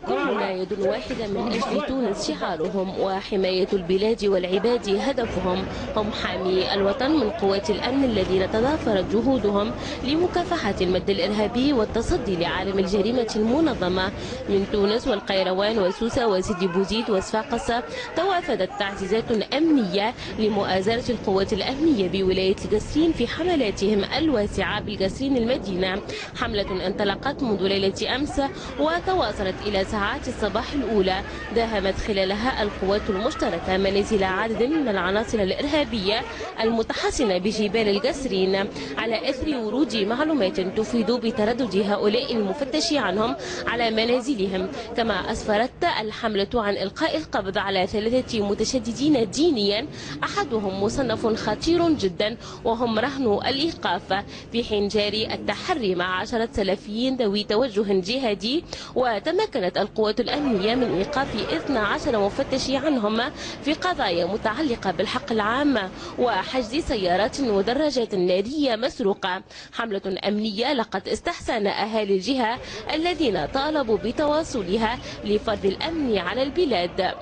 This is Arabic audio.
كلنا يد واحدة من أجل تونس شعارهم، وحماية البلاد والعباد هدفهم. هم حامي الوطن من قوات الأمن الذين تضافرت جهودهم لمكافحة المد الإرهابي والتصدي لعالم الجريمة المنظمة. من تونس والقيروان وسوسة وسيدي بوزيد وصفاقس توافدت تعزيزات أمنية لمؤازرة القوات الأمنية بولاية القصرين في حملاتهم الواسعة بالقصرين المدينة. حملة انطلقت منذ ليلة أمس وتواصلت إلى ساعات الصباح الأولى، داهمت خلالها القوات المشتركة منازل عدد من العناصر الإرهابية المتحصنة بجبال القصرين على إثر ورود معلومات تفيد بتردد هؤلاء المفتش عنهم على منازلهم. كما أسفرت الحملة عن إلقاء القبض على 3 متشددين دينيا، أحدهم مصنف خطير جدا وهم رهن الإيقاف، في حين جاري التحري مع 10 سلفيين ذوي توجه جهادي. وتمكنت القوات الأمنية من إيقاف 12 مفتش عنهم في قضايا متعلقة بالحق العام وحجز سيارات ودراجات نارية مسروقة. حملة أمنية لقد استحسن أهالي الجهة الذين طالبوا بتواصلها لفرض الأمن على البلاد.